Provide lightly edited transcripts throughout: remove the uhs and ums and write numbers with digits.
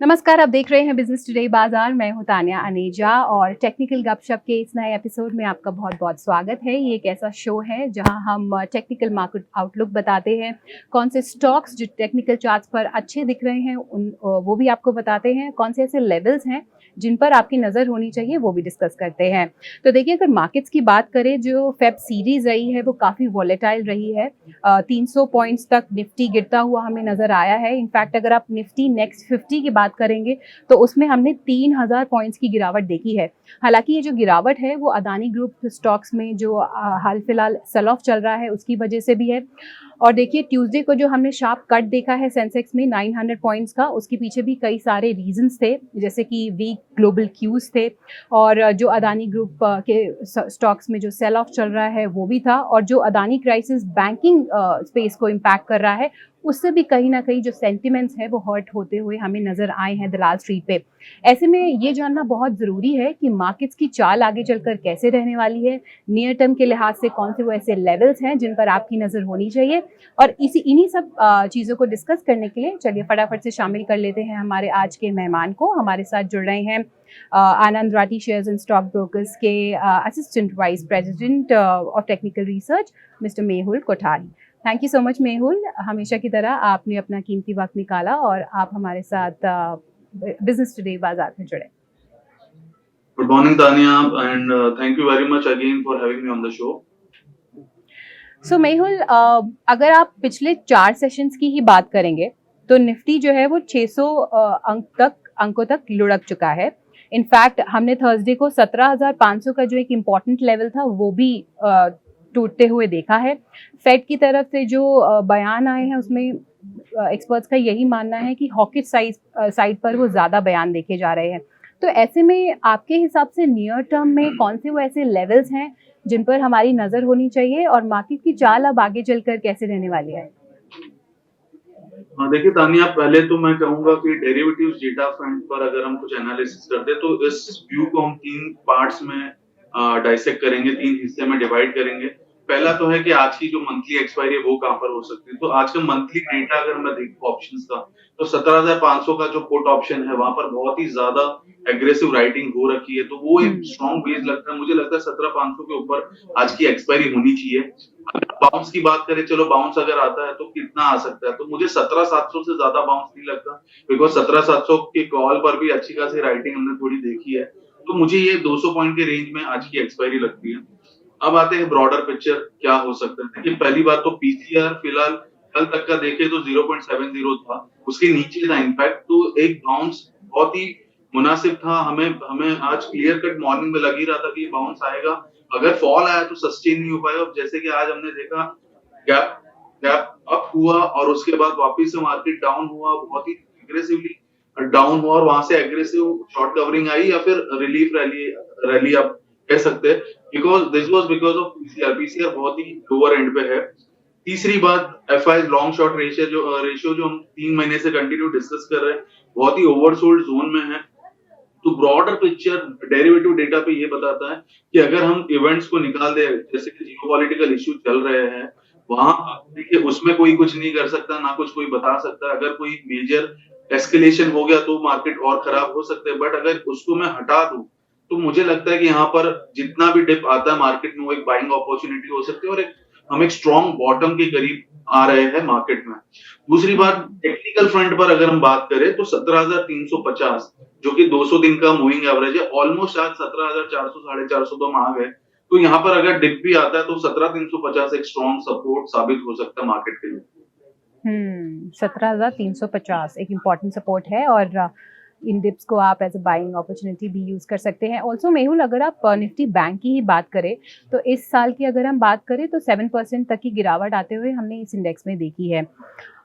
नमस्कार, आप देख रहे हैं बिजनेस टुडे बाजार। मैं हूं तान्या अनेजा और टेक्निकल गपशप के इस नए एपिसोड में आपका बहुत बहुत स्वागत है। ये एक ऐसा शो है जहां हम टेक्निकल मार्केट आउटलुक बताते हैं, कौन से स्टॉक्स जो टेक्निकल चार्ट्स पर अच्छे दिख रहे हैं वो भी आपको बताते हैं, कौन से ऐसे लेवल्स हैं जिन पर आपकी नज़र होनी चाहिए वो भी डिस्कस करते हैं। तो देखिए, अगर मार्केट्स की बात करें, जो फेब सीरीज रही है वो काफ़ी वॉलेटाइल रही है। 300 पॉइंट्स तक निफ्टी गिरता हुआ हमें नज़र आया है। इनफैक्ट अगर आप निफ्टी नेक्स्ट 50 की बात करेंगे तो उसमें हमने 3000 पॉइंट्स की गिरावट देखी है। हालांकि ये जो गिरावट है वो अदानी ग्रुप स्टॉक्स में जो हाल फिलहाल सेल ऑफ चल रहा है उसकी वजह से भी है। और देखिए, ट्यूसडे को जो हमने शार्प कट देखा है सेंसेक्स में 900 पॉइंट्स का, उसके पीछे भी कई सारे रीजंस थे, जैसे कि वीक ग्लोबल क्यूज थे और जो अदानी ग्रुप के स्टॉक्स में जो सेल ऑफ चल रहा है वो भी था, और जो अदानी क्राइसिस बैंकिंग स्पेस को इम्पैक्ट कर रहा है उससे भी कहीं ना कहीं जो सेंटिमेंट्स है वो हर्ट होते हुए हमें नजर आए हैं दलाल स्ट्रीट पे। ऐसे में ये जानना बहुत ज़रूरी है कि मार्केट्स की चाल आगे चलकर कैसे रहने वाली है, नियर टर्म के लिहाज से कौन से वो ऐसे लेवल्स हैं जिन पर आपकी नज़र होनी चाहिए। और इन्हीं सब चीज़ों को डिस्कस करने के लिए चलिए फटाफट से शामिल कर लेते हैं हमारे आज के मेहमान को। हमारे साथ जुड़ रहे हैं Anand Rathi shares and stock brokers के assistant vice president of technical research mister Mehul Kothari. Thank you so much Mehul, हमेशा की तरह आपने अपना कीमती वक्त निकाला और आप हमारे साथ बिजनेस टुडे बाजार में जुड़े। Good morning, Tanya, and thank you very much again for having me on the show. सो मेहुल, अगर आप पिछले 4 सेशंस की ही बात करेंगे तो निफ्टी जो है वो 600 अंकों तक लुढ़क चुका है। इनफैक्ट हमने थर्सडे को 17,500 का जो एक इम्पॉर्टेंट लेवल था वो भी टूटते हुए देखा है। फेड की तरफ से जो बयान आए हैं उसमें एक्सपर्ट्स का यही मानना है कि हॉकिश साइड पर वो ज़्यादा बयान देखे जा रहे हैं। तो ऐसे में आपके हिसाब से नियर टर्म में कौन से वो ऐसे लेवल्स हैं जिन पर हमारी नजर होनी चाहिए और मार्केट की चाल अब आगे चलकर कैसे रहने वाली है? देखिए तानिया, पहले तो मैं कहूंगा कि डेरिवेटिव्स डेटा फ्रंट पर अगर हम कुछ एनालिसिस करते तो इस व्यू को हम 3 पार्ट्स में डाइसेक्ट करेंगे, 3 हिस्से में डिवाइड करेंगे। पहला तो है कि आज की जो मंथली एक्सपायरी है वो कहां पर हो सकती है। तो आज का मंथली डेटा अगर मैं देखूं ऑप्शंस का, तो 17,500 का जो पुट ऑप्शन है वहां पर बहुत ही ज्यादा एग्रेसिव राइटिंग हो रखी है, तो वो एक स्ट्रॉन्ग बेस लगता है। मुझे लगता है 17,500 के ऊपर आज की एक्सपायरी होनी चाहिए। बाउंस की बात करें, चलो बाउंस अगर आता है तो कितना आ सकता है, तो मुझे 17,700 से ज्यादा बाउंस नहीं लगता, बिकॉज 17,700 के कॉल पर भी अच्छी खासी राइटिंग हमने थोड़ी देखी है। तो मुझे ये 200 पॉइंट के रेंज में आज की एक्सपायरी लगती है। अब आते हैं ब्रॉडर पिक्चर क्या हो सकता है। देखिए, पहली बात तो पीसीआर फिलहाल कल तक का देखे तो 0.70 था, उसके नीचे था इनफैक्ट, तो एक बाउंस बहुत ही मुनासिब था। हमें हमें आज क्लियर कट मॉर्निंग में लग ही रहा था कि बाउंस आएगा। अगर फॉल आया तो सस्टेन नहीं हो पाएगा। जैसे कि आज हमने देखा, गैप गैप अप हुआ और उसके बाद वापस से मार्केट डाउन हुआ, बहुत ही एग्रेसिवली डाउन हुआ और वहां से एग्रेसिव शॉर्ट कवरिंग आई या फिर रिलीफ रैली रैली आप कह सकते हैं, बिकॉज ऑफ पीसीआर बहुत ही लोअर एंड पे है। तीसरी बात, एफआई लॉन्ग शॉर्ट रेशियो जो हम 3 महीने से कंटिन्यू डिस्कस कर रहे हैं, बहुत ही ओवरसोल्ड जोन में है। तो ब्रॉडर पिक्चर डेरिवेटिव डेटा पे ये बताता है कि अगर हम इवेंट्स को निकाल दे, जैसे कि जियोपॉलिटिकल इश्यू चल रहे हैं, वहां देखिए उसमें कोई कुछ नहीं कर सकता, ना कुछ कोई बता सकता। अगर कोई मेजर एस्केलेशन हो गया तो मार्केट और खराब हो सकते हैं, बट अगर उसको मैं हटा दूं तो मुझे लगता है कि यहाँ पर जितना भी डिप आता है मार्केट में वो एक बाइंग अपॉर्चुनिटी हो सकती है और हम एक स्ट्रॉन्ग बॉटम के करीब आ रहे हैं मार्केट में। दूसरी बात, टेक्निकल फ्रंट पर अगर हम बात करें तो 17,350 जो कि 200 दिन का मूविंग एवरेज है, ऑलमोस्ट आज 17,400 450 तो हम आ गए। तो यहाँ पर अगर डिप भी आता है तो 17,350 एक स्ट्रॉन्ग सपोर्ट साबित हो सकता है मार्केट के लिए। 17,350 एक इम्पॉर्टेंट सपोर्ट है और इन डिप्स को आप एज अ बाइंग अपॉर्चुनिटी भी यूज़ कर सकते हैं। ऑल्सो मेहुल, अगर आप निफ्टी बैंक की ही बात करें तो इस साल की अगर हम बात करें तो 7% तक की गिरावट आते हुए हमने इस इंडेक्स में देखी है।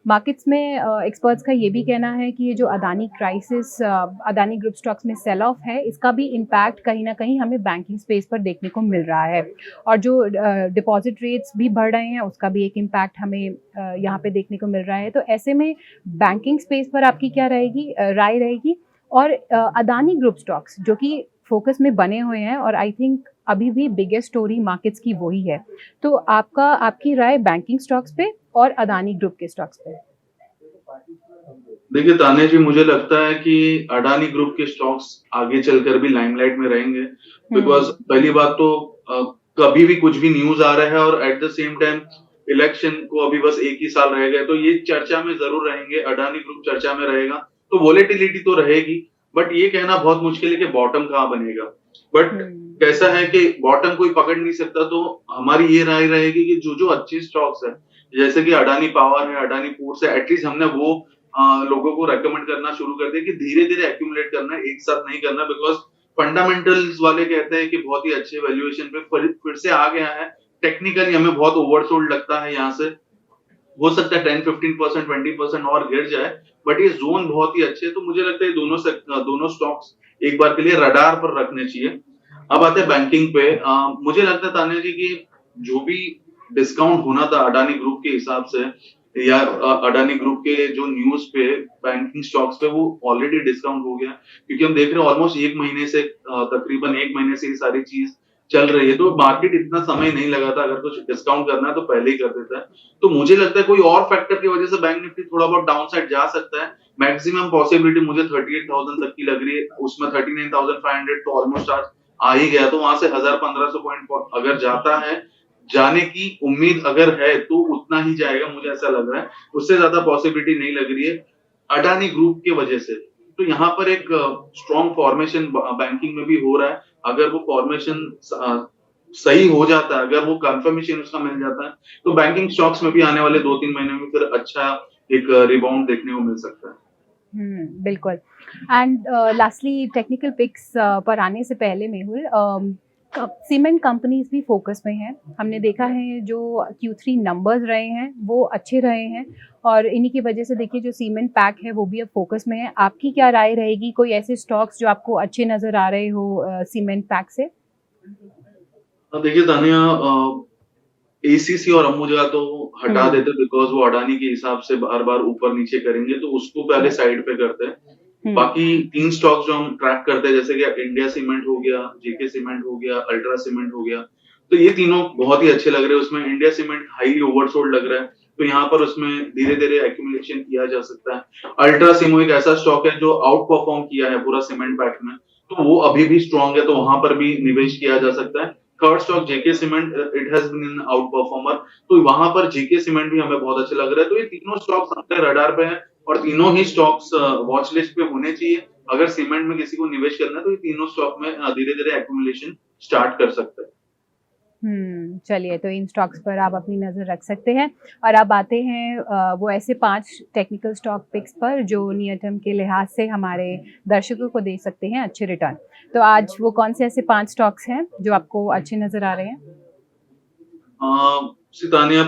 मार्केट्स में एक्सपर्ट्स का ये भी कहना है कि ये जो Adani crisis, Adani group stocks में सेल ऑफ है, इसका भी इम्पैक्ट कहीं ना कहीं हमें बैंकिंग स्पेस पर देखने को मिल रहा है और जो डिपॉजिट रेट्स भी बढ़ रहे हैं उसका भी एक इम्पैक्ट हमें यहाँ पे देखने को मिल रहा है। तो ऐसे में बैंकिंग स्पेस पर आपकी क्या राय रहेगी? और अदानी ग्रुप स्टॉक्स जो कि फोकस में बने हुए हैं और आई थिंक अभी भी बिगेस्ट स्टोरी मार्केट्स की वही है, तो आपकी राय बैंकिंग स्टॉक्स पे और अदानी ग्रुप के स्टॉक्स पे? देखिए तान्या जी, मुझे लगता है कि अडानी ग्रुप के स्टॉक्स आगे चलकर भी लाइमलाइट में रहेंगे, बिकॉज़ पहली बात तो अ, कभी भी कुछ भी न्यूज़ आ रहा है और at the same time election को अभी बस 1 ही साल रह गए, तो ये चर्चा में ज़रूर रहेंगे, अडानी ग्रुप चर्चा में रहेगा, तो वोलेटिलिटी तो रहेगी, बट ये कहना बहुत मुश्किल है कि बॉटम कहाँ बनेगा। बट कैसा है कि बॉटम कोई पकड़ नहीं सकता, तो हमारी ये राय रहेगी कि जो-जो अच्छे स्टॉक्स हैं, जैसे कि अडानी पावर है, अडानी पोर्ट्स है, एटलीस्ट हमने वो लोगों को रेकमेंड करना शुरू कर दिया कि धीरे-धीरे एक्यूमुलेट करना है, एक साथ नहीं करना, बिकॉज़ फंडामेंटल्स वाले कहते हैं कि बहुत ही अच्छे वैल्यूएशन पे फिर से आ गया है। टेक्निकली हमें बहुत ओवरसोल्ड लगता है यहाँ से। हो सकता है 10-15%, 20% और गिर जाए, बट ये ज़ोन बहुत ही अच्छे है, तो मुझे लगता है दोनों स्टॉक्स एक बार के लिए रडार पर रखने चाहिए। अब आते हैं बैंकिंग पे। मुझे लगता है तान्या जी कि जो भी डिस्काउंट होना था अडानी ग्रुप के हिसाब से या अडानी ग्रुप के जो न्यूज़ पे बैंकिंग स्टॉक्स पे, वो ऑलरेडी डिस्काउंट हो गया, क्योंकि हम देख रहे हैं ऑलमोस्ट 1 महीने से तकरीबन 1 महीने से ये सारी चीज़ चल रही है, तो मार्केट इतना समय नहीं लगा था, अगर कुछ डिस्काउंट करना है तो पहले ही कर देता है। तो मुझे लगता है कोई और फैक्टर की वजह से बैंक निफ्टी थोड़ा बहुत डाउन साइड जा सकता है। मैक्सिमम पॉसिबिलिटी मुझे 38,000 तक की लग रही है, उसमें 39,500 तो ऑलमोस्ट आज आ ही गया, तो वहां से 1,000-1,500 पॉइंट अगर जाता है, जाने की उम्मीद अगर है तो उतना ही जाएगा, मुझे ऐसा लग रहा है, उससे ज्यादा पॉसिबिलिटी नहीं लग रही है अडानी ग्रुप की वजह से। तो यहाँ पर एक स्ट्रॉन्ग फॉर्मेशन बैंकिंग में भी हो रहा है, अगर वो फॉर्मेशन सही हो जाता है, अगर वो कंफर्मेशन उसका मिल जाता है, तो बैंकिंग स्टॉक्स में भी आने वाले 2-3 महीने में फिर अच्छा एक रिबाउंड देखने को मिल सकता है। बिल्कुल। एंड लास्टली टेक्निकल पिक्स पर आने से पहले मेहुल, सीमेंट कंपनीज भी फोकस में हैं। हमने देखा है जो Q3 नंबर्स रहे हैं वो अच्छे रहे हैं, और इन्हीं की वजह से देखिए जो सीमेंट पैक है वो भी अब फोकस में है। आपकी क्या राय रहेगी, कोई ऐसे स्टॉक्स जो आपको अच्छे नज़र आ रहे हो सीमेंट पैक से? देखिए तानिया, एसीसी और अंबुजा तो हटा देते, बिकॉज वो अडानी के हिसाब से बार बार ऊपर नीचे करेंगे, तो उसको पहले साइड पे करते हैं। बाकी 3 स्टॉक्स जो हम ट्रैक करते हैं, जैसे कि इंडिया सीमेंट हो गया, जेके सीमेंट हो गया, अल्ट्रा सीमेंट हो गया, तो ये तीनों बहुत ही अच्छे लग रहे हैं। उसमें इंडिया सीमेंट हाईली ओवरसोल्ड लग रहा है, तो यहाँ पर उसमें धीरे धीरे एक्यूमुलेशन किया जा सकता है। अल्ट्रा सीमो एक ऐसा स्टॉक है जो आउट परफॉर्म किया है पूरा सीमेंट पैक में, तो वो अभी भी स्ट्रॉन्ग है, तो वहां पर भी निवेश किया जा सकता है। Third stock JK cement, it has been an out performer, तो वहां पर जेके सीमेंट भी हमें बहुत अच्छा लग रहा है। तो ये तीनों स्टॉक्स हमारे रडार पे हैं और तीनों ही स्टॉक्स वॉच लिस्ट पे होने चाहिए। अगर सीमेंट में किसी को निवेश करना है तो ये तीनों स्टॉक में धीरे धीरे एक्यूमुलेशन स्टार्ट कर सकते हैं। चलिए, तो इन स्टॉक्स पर आप अपनी नज़र रख सकते हैं। और अब आते हैं वो ऐसे 5 टेक्निकल स्टॉक पिक्स पर जो नियर टर्म के लिहाज से हमारे दर्शकों को दे सकते हैं अच्छे रिटर्न। तो आज वो कौन से ऐसे 5 स्टॉक्स हैं जो आपको अच्छे नज़र आ रहे हैं? सितानिया,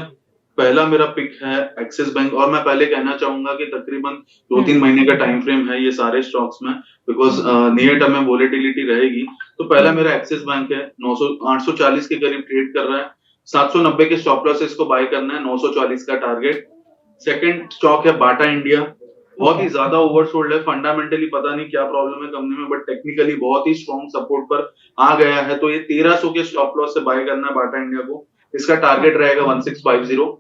पहला मेरा पिक है एक्सिस बैंक, और मैं पहले कहना चाहूंगा कि तकरीबन 2-3 महीने का टाइम फ्रेम है ये सारे स्टॉक्स में, बिकॉज नियर टर्म में वोलेटिलिटी रहेगी। तो पहला मेरा एक्सिस बैंक है, 840 के करीब ट्रेड कर रहा है, 790 के स्टॉप लॉस इसको बाय करना है, 940 का टारगेट। सेकंड स्टॉक है बाटा इंडिया, बहुत ही ज्यादा ओवरसोल्ड है, फंडामेंटली पता नहीं क्या प्रॉब्लम है कंपनी में, बट टेक्निकली बहुत ही स्ट्रॉन्ग सपोर्ट पर आ गया है, तो ये 1300 के स्टॉप लॉस से बाय करना है बाटा इंडिया को, इसका टारगेट रहेगा 1650।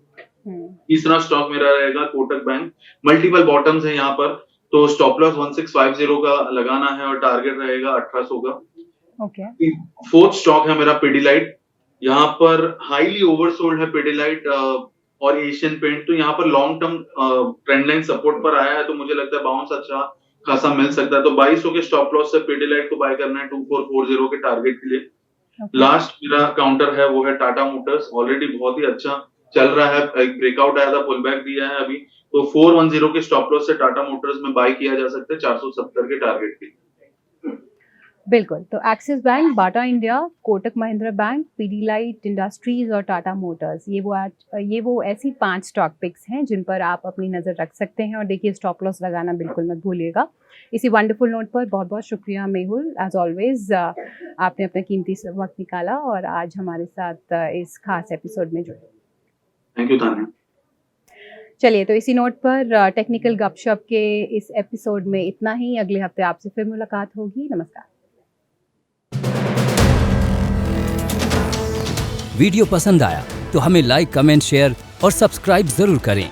तीसरा स्टॉक मेरा रहेगा कोटक बैंक, मल्टीपल बॉटम्स है यहाँ पर, तो स्टॉप लॉस 1650 का लगाना है और टारगेट रहेगा 1800 का। ओके। फोर्थ स्टॉक है मेरा पिडिलाइट, यहाँ पर हाईली ओवरसोल्ड है पिडिलाइट और एशियन पेंट, तो यहाँ पर long term trend line support पर आया है, तो मुझे लगता है बाउंस अच्छा खासा मिल सकता है, तो 2200 के स्टॉप लॉस से पिडिलाइट को बाय करना है 2440 के टारगेट के लिए। लास्ट मेरा काउंटर है वो है टाटा मोटर्स, ऑलरेडी बहुत ही अच्छा चल रहा है, एक ब्रेकआउट आया था, पुल बैक दिया है अभी, तो 410 के स्टॉप लॉस से टाटा मोटर्स में बाय किया जा सकता है 470 के टारगेट के। बिल्कुल, तो axis bank, Bata India, Kotak Mahindra bank, Pidilite industries और टाटा मोटर्स, ये वो ऐसी 5 स्टॉक पिक्स हैं जिन पर आप अपनी नज़र रख सकते हैं। और देखिए, स्टॉप लॉस लगाना बिल्कुल मत भूलिएगा। इसी वंडरफुल नोट पर बहुत बहुत शुक्रिया मेहुल, एज ऑलवेज आपने अपना कीमती वक्त निकाला और आज हमारे साथ इस खास एपिसोड में जुड़े। Thank you Tanya. चलिए, तो इसी नोट पर टेक्निकल गपशप के इस एपिसोड में इतना ही। अगले हफ्ते आपसे फिर मुलाकात होगी। नमस्कार। वीडियो पसंद आया तो हमें लाइक, कमेंट, शेयर और सब्सक्राइब जरूर करें।